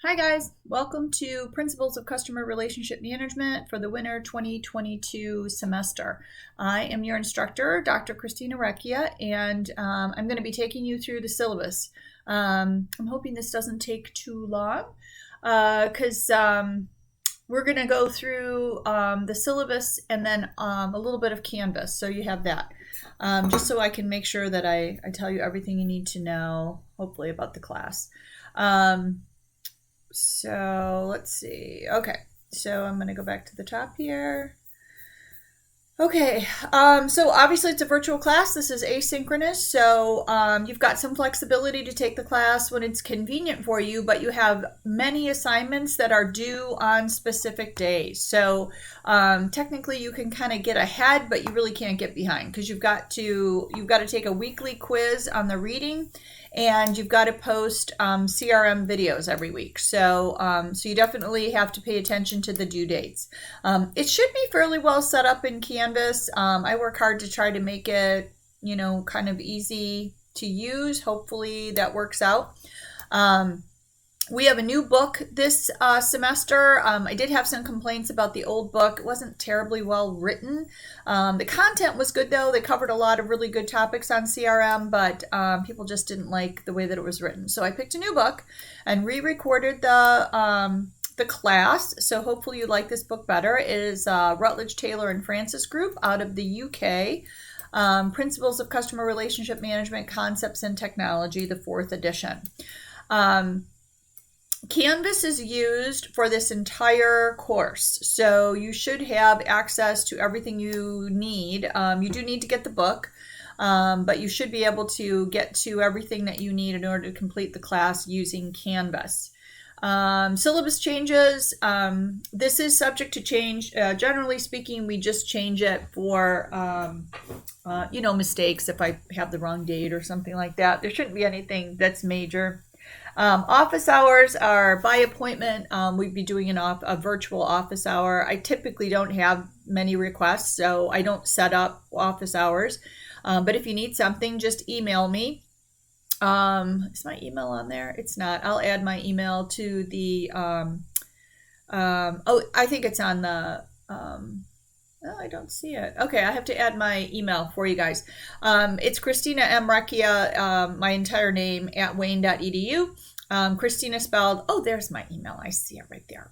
Hi guys, welcome to Principles of Customer Relationship Management for the winter 2022 semester. I am your instructor, Dr. Christina Recchia, and I'm going to be taking you through the syllabus. I'm hoping this doesn't take too long because we're going to go through the syllabus and then a little bit of Canvas, so you have that. Just so I can make sure that I tell you everything you need to know, hopefully, about the class. So let's see. Okay, so I'm going to go back to the top here. Okay, so obviously it's a virtual class. This is asynchronous, so you've got some flexibility to take the class when it's convenient for you, but you have many assignments that are due on specific days. So technically you can kind of get ahead, but you really can't get behind because you've got to take a weekly quiz on the reading, and you've got to post CRM videos every week. So so you definitely have to pay attention to the due dates. It should be fairly well set up in Canvas. I work hard to try to make it, kind of easy to use. Hopefully that works out. We have a new book this semester. I did have some complaints about the old book. It wasn't terribly well written. The content was good, though. They covered a lot of really good topics on CRM, but people just didn't like the way that it was written. So I picked a new book and re-recorded the class. So hopefully you like this book better. It is Rutledge, Taylor, and Francis Group out of the UK. Principles of Customer Relationship Management, Concepts and Technology, the 4th edition. Canvas is used for this entire course, so you should have access to everything you need. You do need to get the book, but you should be able to get to everything that you need in order to complete the class using Canvas. Syllabus changes. This is subject to change. Generally speaking, we just change it for, mistakes if I have the wrong date or something like that. There shouldn't be anything that's major. Office hours are by appointment. We'd be doing a virtual office hour. I typically don't have many requests, so I don't set up office hours. But if you need something, just email me. Is my email on there? It's not. I'll add my email to the, I think it's on the, oh, I don't see it. Okay, I have to add my email for you guys. It's Christina M. Recchia, my entire name, at wayne.edu. Christina spelled, oh, there's my email. I see it right there.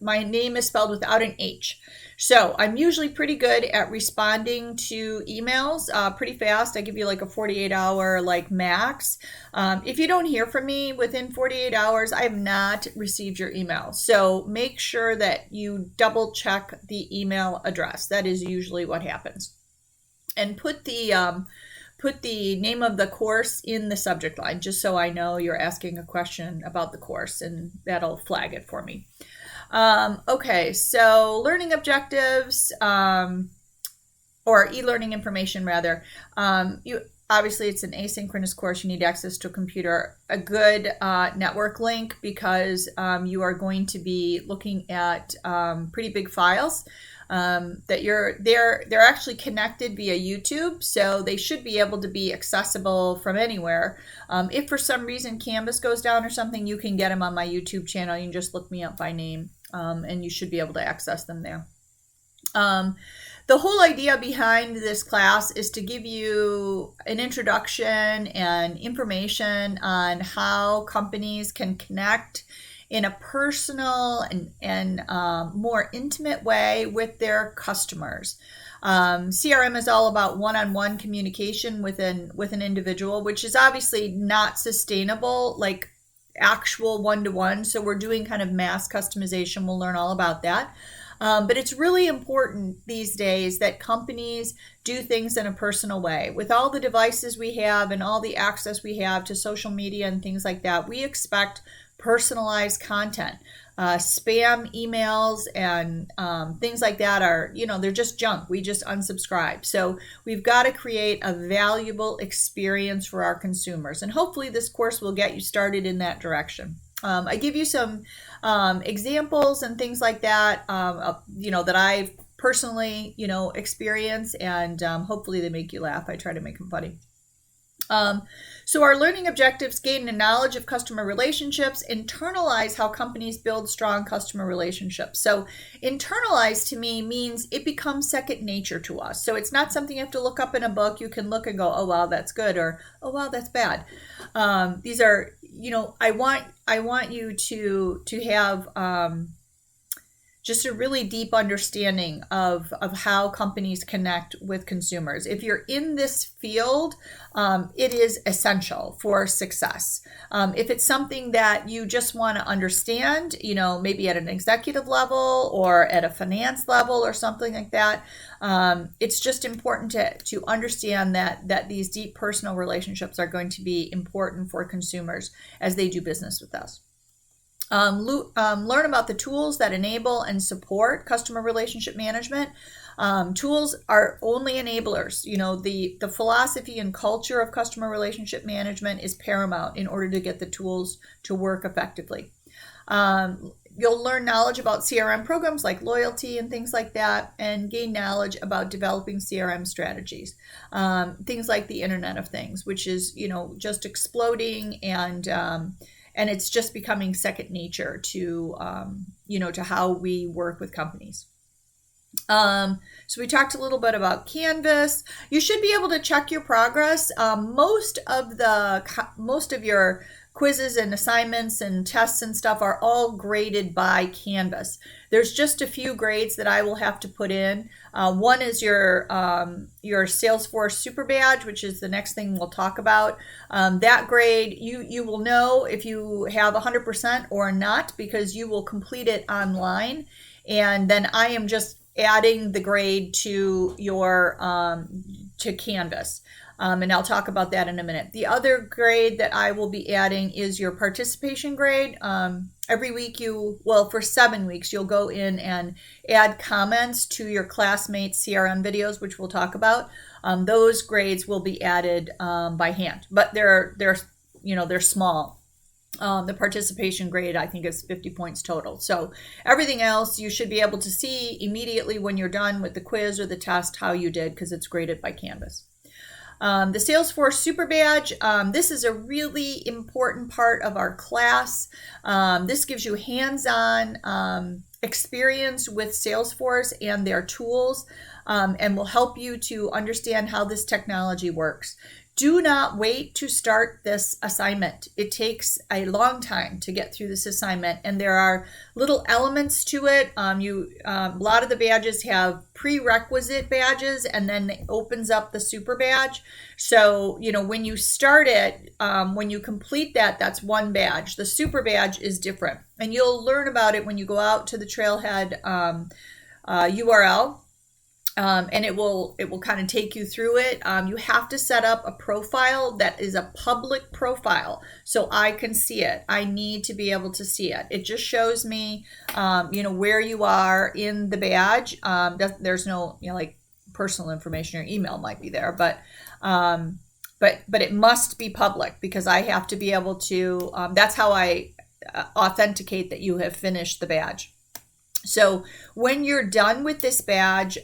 My name is spelled without an H. So I'm usually pretty good at responding to emails pretty fast. I give you like a 48-hour max. If you don't hear from me within 48 hours, I have not received your email. So make sure that you double check the email address. That is usually what happens. And put the name of the course in the subject line, just so I know you're asking a question about the course, and that'll flag it for me. Okay, so learning objectives, or e-learning information rather. Obviously it's an asynchronous course. You need access to a computer, a good network link, because you are going to be looking at pretty big files. That they're actually connected via YouTube, so they should be able to be accessible from anywhere. If for some reason Canvas goes down or something, you can get them on my YouTube channel. You can just look me up by name, and you should be able to access them there. The whole idea behind this class is to give you an introduction and information on how companies can connect in a personal and more intimate way with their customers. CRM is all about one-on-one communication with an individual, which is obviously not sustainable, like actual one-to-one. So we're doing kind of mass customization. We'll learn all about that. But it's really important these days that companies do things in a personal way. With all the devices we have and all the access we have to social media and things like that, we expect personalized content. Spam emails and things like that are, they're just junk. We just unsubscribe. So we've got to create a valuable experience for our consumers. And hopefully this course will get you started in that direction. I give you some examples and things like that, that I've personally, experienced, and hopefully they make you laugh. I try to make them funny. Um, so our learning objectives: gain a knowledge of customer relationships, internalize how companies build strong customer relationships. So internalize to me means it becomes second nature to us. So it's not something you have to look up in a book. You can look and go, oh wow, that's good, or oh wow, that's bad. These are, I want you to have just a really deep understanding of how companies connect with consumers. If you're in this field, it is essential for success. If it's something that you just want to understand, maybe at an executive level or at a finance level or something like that, it's just important to understand that these deep personal relationships are going to be important for consumers as they do business with us. Learn about the tools that enable and support customer relationship management. Tools are only enablers. The philosophy and culture of customer relationship management is paramount in order to get the tools to work effectively. You'll learn knowledge about CRM programs like loyalty and things like that, and gain knowledge about developing CRM strategies. Things like the Internet of Things, which is, just exploding, and it's just becoming second nature to to how we work with companies. So we talked a little bit about Canvas. You should be able to check your progress. Most of your quizzes and assignments and tests and stuff are all graded by Canvas. There's just a few grades that I will have to put in. One is your Salesforce Super Badge, which is the next thing we'll talk about. That grade, you will know if you have 100% or not, because you will complete it online, and then I am just adding the grade to your to Canvas. And I'll talk about that in a minute. The other grade that I will be adding is your participation grade. Every week for 7 weeks, you'll go in and add comments to your classmates' CRM videos, which we'll talk about. Those grades will be added by hand, but they're small. The participation grade, I think, is 50 points total. So everything else you should be able to see immediately when you're done with the quiz or the test how you did, because it's graded by Canvas. The Salesforce Super Badge, this is a really important part of our class. This gives you hands-on experience with Salesforce and their tools, and will help you to understand how this technology works. Do not wait to start this assignment. It takes a long time to get through this assignment, and there are little elements to it. A lot of the badges have prerequisite badges, and then it opens up the super badge. So, when you start it, when you complete that, that's one badge. The super badge is different, and you'll learn about it when you go out to the Trailhead URL. And it will kind of take you through it. You have to set up a profile that is a public profile, so I can see it. I need to be able to see it. It just shows me, where you are in the badge. There's no, like personal information. Your email might be there, but it must be public, because I have to be able to. That's how I authenticate that you have finished the badge. So when you're done with this badge,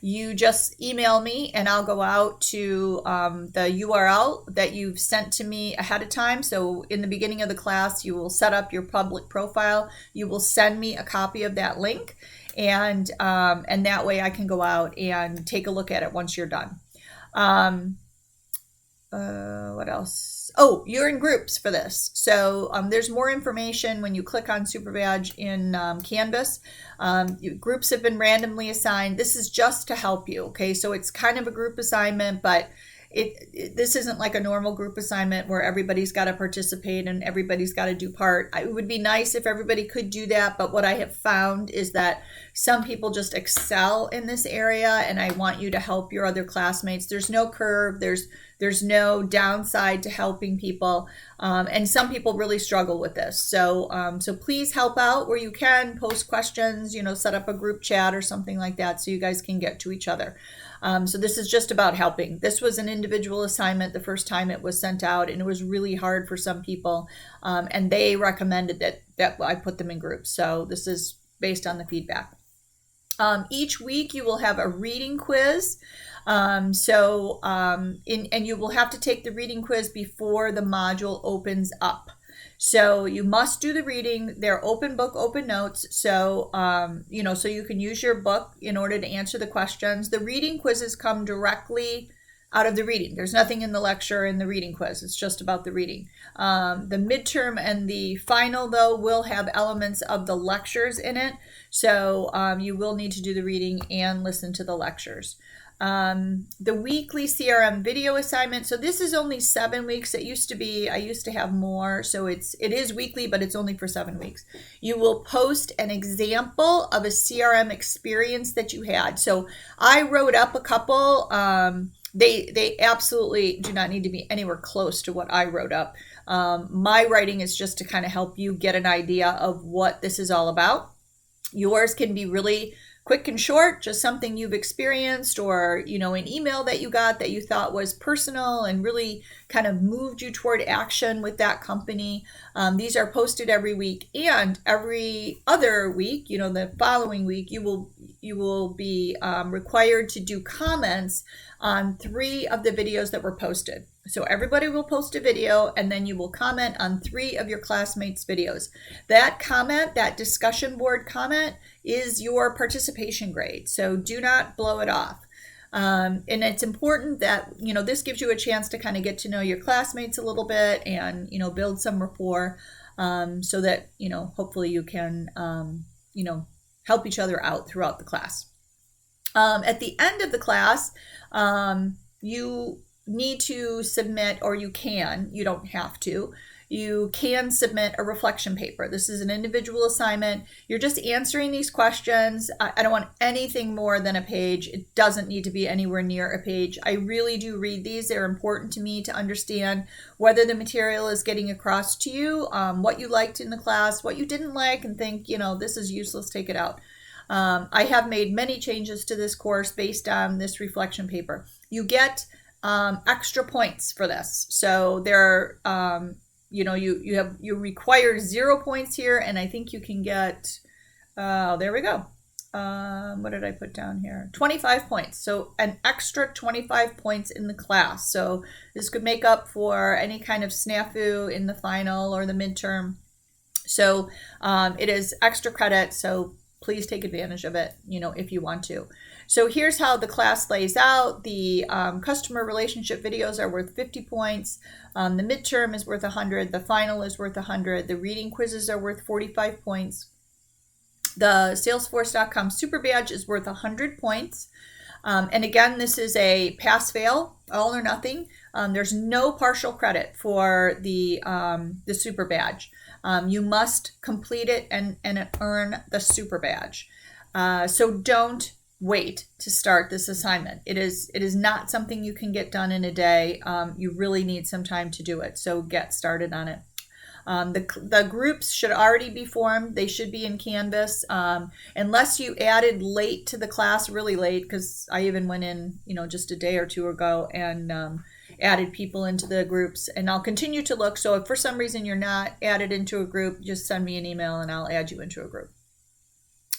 you just email me, and I'll go out to the URL that you've sent to me ahead of time. So in the beginning of the class, you will set up your public profile. You will send me a copy of that link, and that way I can go out and take a look at it once you're done. What else? Oh, you're in groups for this. So there's more information when you click on Super Badge in Canvas. Groups have been randomly assigned. This is just to help you, okay? So it's kind of a group assignment, but this isn't like a normal group assignment where everybody's got to participate and everybody's got to do part. It would be nice if everybody could do that, but what I have found is that some people just excel in this area, and I want you to help your other classmates. There's no curve. There's no downside to helping people, and some people really struggle with this. So please help out where you can. Post questions, set up a group chat or something like that so you guys can get to each other. So this is just about helping. This was an individual assignment the first time it was sent out, and it was really hard for some people, and they recommended that I put them in groups. So this is based on the feedback. Each week you will have a reading quiz. And you will have to take the reading quiz before the module opens up. So you must do the reading. They're open book, open notes. So, so you can use your book in order to answer the questions. The reading quizzes come directly out of the reading. There's nothing in the lecture in the reading quiz. It's just about the reading. The midterm and the final, though, will have elements of the lectures in it. So you will need to do the reading and listen to the lectures. The weekly CRM video assignment. So this is only 7 weeks. It used to be, I used to have more. So it is weekly, but it's only for 7 weeks. You will post an example of a CRM experience that you had. So I wrote up a couple. They absolutely do not need to be anywhere close to what I wrote up. My writing is just to kind of help you get an idea of what this is all about. Yours can be really quick and short, just something you've experienced, or an email that you got that you thought was personal and really kind of moved you toward action with that company. These are posted every week, and every other week, the following week, you will be required to do comments on 3 of the videos that were posted. So everybody will post a video, and then you will comment on 3 of your classmates' videos. That comment, that discussion board comment, is your participation grade. So do not blow it off. And it's important that, this gives you a chance to kind of get to know your classmates a little bit and, build some rapport, so that, hopefully you can, help each other out throughout the class. At the end of the class, you need to submit, or you don't have to, you can submit a reflection paper. This is an individual assignment. You're just answering these questions. I don't want anything more than a page. It doesn't need to be anywhere near a page. I really do read these. They're important to me to understand whether the material is getting across to you, what you liked in the class, what you didn't like, and think, this is useless, take it out. I have made many changes to this course based on this reflection paper. You get extra points for this. So there are, you require 0 points here, and I think you can get, there we go. What did I put down here? 25 points. So an extra 25 points in the class. So this could make up for any kind of snafu in the final or the midterm. So it is extra credit. So please take advantage of it, if you want to. So here's how the class lays out. The customer relationship videos are worth 50 points. The midterm is worth 100. The final is worth 100. The reading quizzes are worth 45 points. The Salesforce.com Super Badge is worth 100 points. And again, this is a pass-fail, all or nothing. There's no partial credit for the Super Badge. You must complete it and earn the Super Badge. So don't wait to start this assignment. It is not something you can get done in a day. You really need some time to do it. So get started on it. The groups should already be formed. They should be in Canvas. Unless you added late to the class, really late, because I even went in, just a day or 2 ago and added people into the groups, and I'll continue to look. So if for some reason you're not added into a group, just send me an email and I'll add you into a group.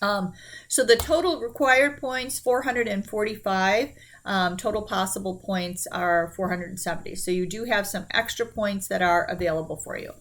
So the total required points, 445. Total possible points are 470. So you do have some extra points that are available for you.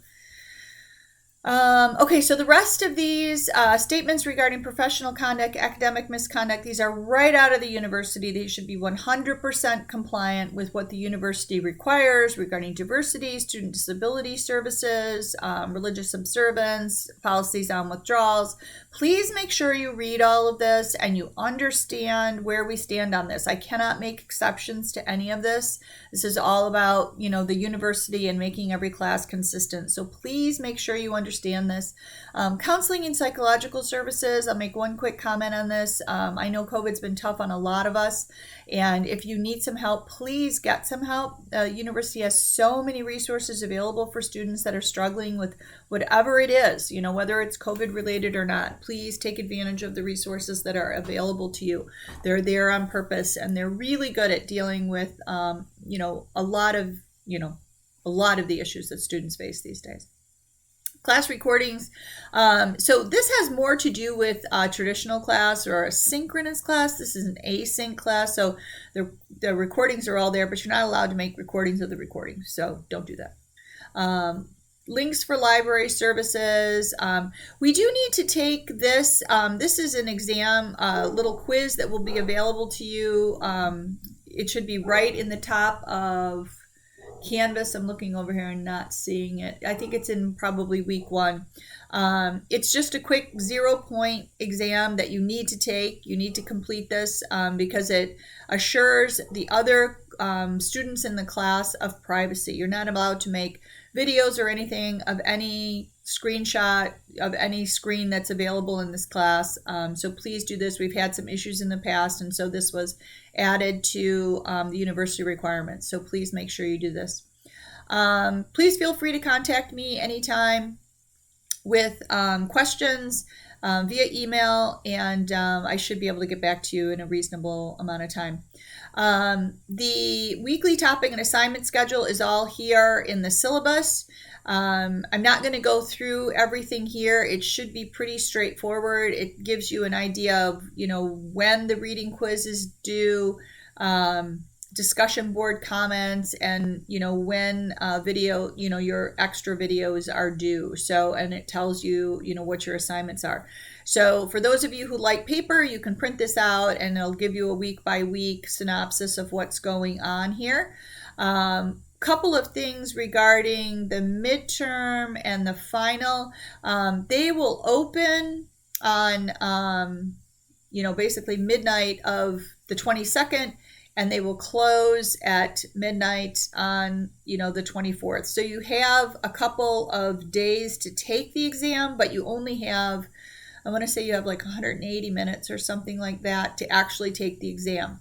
Okay, so the rest of these statements regarding professional conduct, academic misconduct, these are right out of the university. They should be 100% compliant with what the university requires regarding diversity, student disability services, religious observance, policies on withdrawals. Please make sure you read all of this and you understand where we stand on this. I cannot make exceptions to any of this. This is all about, the university and making every class consistent. So please make sure you understand this. Counseling and psychological services, I'll make one quick comment on this. I know COVID's been tough on a lot of us, and if you need some help, please get some help. University has so many resources available for students that are struggling with whatever it is, whether it's COVID related or not. Please take advantage of the resources that are available to you. They're there on purpose, and they're really good at dealing with, a lot of the issues that students face these days. Class recordings. So this has more to do with a traditional class or a synchronous class. This is an async class. So the recordings are all there, but you're not allowed to make recordings of the recordings. So don't do that. Links for library services. We do need to take this. This is an exam, little quiz that will be available to you. It should be right in the top of Canvas. I'm looking over here and not seeing it. I think it's in probably week 1. It's just a quick 0-point exam that you need to take. You need to complete this because it assures the other students in the class of privacy. You're not allowed to make videos or anything of any screenshot of any screen that's available in this class. So please do this. We've had some issues in the past, and so this was added to the university requirements. So please make sure you do this. Please feel free to contact me anytime with questions via email, and I should be able to get back to you in a reasonable amount of time. The weekly topic and assignment schedule is all here in the syllabus. I'm not going to go through everything here. It should be pretty straightforward. It gives you an idea of, when the reading quiz is due, discussion board comments, and, when video, your extra videos are due. So, and it tells you, what your assignments are. So for those of you who like paper, you can print this out and it'll give you a week by week synopsis of what's going on here. Couple of things regarding the midterm and the final. They will open on, basically midnight of the 22nd, and they will close at midnight on, the 24th. So you have a couple of days to take the exam, but you only have, I want to say you have like 180 minutes or something like that to actually take the exam.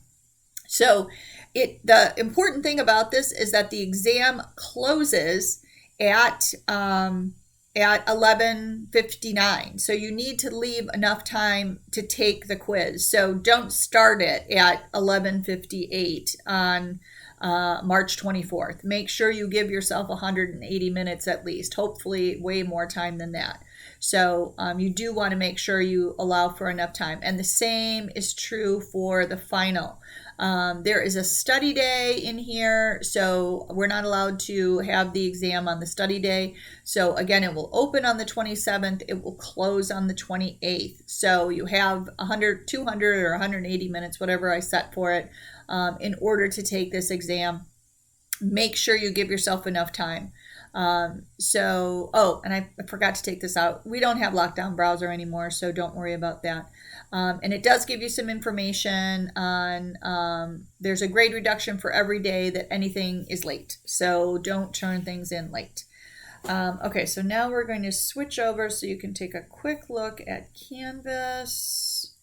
So the important thing about this is that the exam closes at 11:59. So you need to leave enough time to take the quiz. So don't start it at 11:58 on March 24th. Make sure you give yourself 180 minutes at least, hopefully way more time than that. So you do want to make sure you allow for enough time. And the same is true for the final. There is a study day in here, so we're not allowed to have the exam on the study day. So again, it will open on the 27th. It will close on the 28th. So you have 100, 200, or 180 minutes, whatever I set for it, in order to take this exam. Make sure you give yourself enough time. And I forgot to take this out. We don't have lockdown browser anymore, so don't worry about that. And it does give you some information on, there's a grade reduction for every day that anything is late. So don't turn things in late. Okay, so now we're going to switch over so you can take a quick look at Canvas.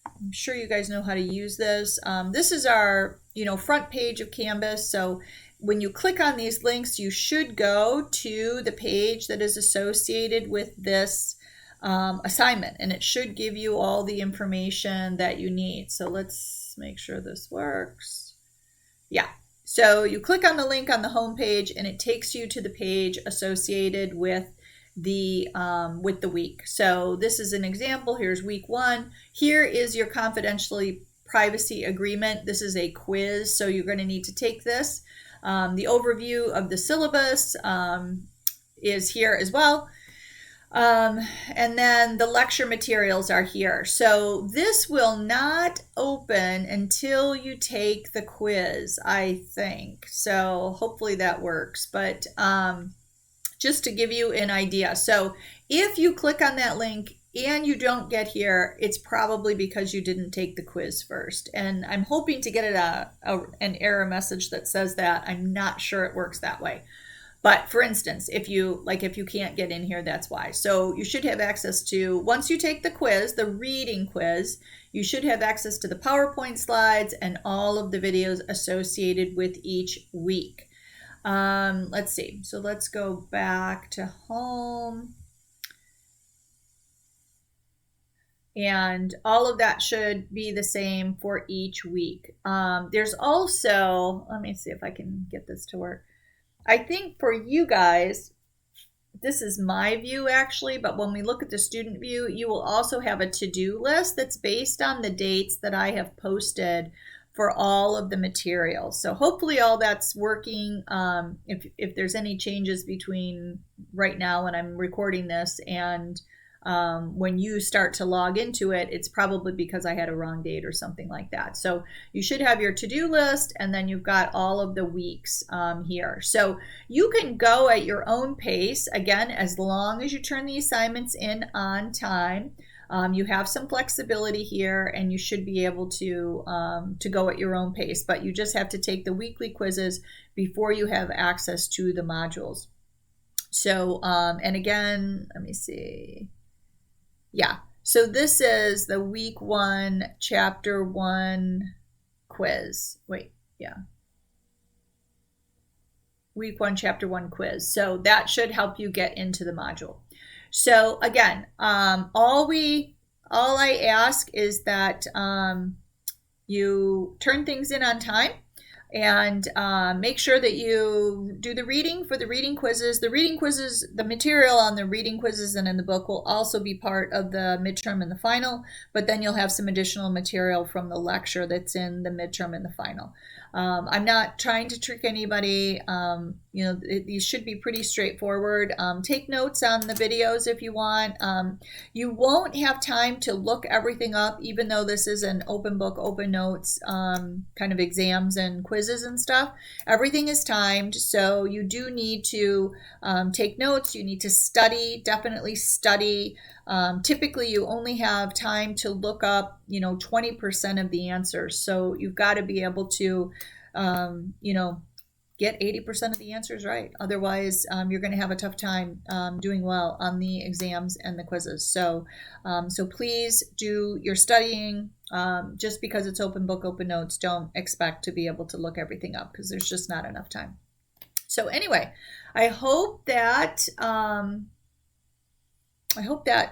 I'm sure you guys know how to use this. This is our, front page of Canvas. So when you click on these links, you should go to the page that is associated with this assignment, and it should give you all the information that you need. So let's make sure this works. Yeah. So you click on the link on the home page, and it takes you to the page associated with the week. So this is an example. Here's week 1. Here is your confidentially privacy agreement. This is a quiz, so you're going to need to take this. The overview of the syllabus is here as well. And then the lecture materials are here. So this will not open until you take the quiz, I think. So hopefully that works. But just to give you an idea. So if you click on that link and you don't get here, it's probably because you didn't take the quiz first. And I'm hoping to get an error message that says that. I'm not sure it works that way. But for instance, if you can't get in here, that's why. So you should have access to, once you take the quiz, the reading quiz, you should have access to the PowerPoint slides and all of the videos associated with each week. Let's see. So let's go back to home. And all of that should be the same for each week. There's also, let me see if I can get this to work. I think for you guys, this is my view actually, but when we look at the student view, you will also have a to-do list that's based on the dates that I have posted for all of the materials. So hopefully all that's working. If there's any changes between right now when I'm recording this and when you start to log into it, it's probably because I had a wrong date or something like that. So you should have your to-do list, and then you've got all of the weeks here. So you can go at your own pace, again, as long as you turn the assignments in on time. You have some flexibility here, and you should be able to go at your own pace, but you just have to take the weekly quizzes before you have access to the modules. So, and again, let me see. Yeah, so this is the week 1, chapter 1 quiz. Wait, yeah. Week 1, chapter 1 quiz. So that should help you get into the module. So again, all I ask is that you turn things in on time, and make sure that you do the reading for the reading quizzes. The reading quizzes, the material on the reading quizzes and in the book will also be part of the midterm and the final, but then you'll have some additional material from the lecture that's in the midterm and the final. I'm not trying to trick anybody. These should be pretty straightforward. Take notes on the videos if you want. You won't have time to look everything up, even though this is an open book, open notes kind of exams and quizzes and stuff. Everything is timed, so you do need to take notes. You need to study, definitely study. Typically, you only have time to look up, 20% of the answers. So you've got to be able to, get 80% of the answers right. Otherwise, you're going to have a tough time doing well on the exams and the quizzes. So please do your studying. Just because it's open book, open notes, don't expect to be able to look everything up because there's just not enough time. So anyway, I hope that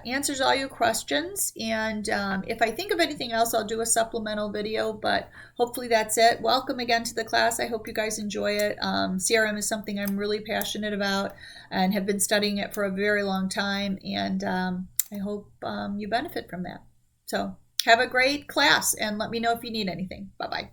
answers all your questions. And if I think of anything else, I'll do a supplemental video, but hopefully that's it. Welcome again to the class. I hope you guys enjoy it. CRM is something I'm really passionate about and have been studying it for a very long time. And I hope you benefit from that. So have a great class and let me know if you need anything. Bye-bye.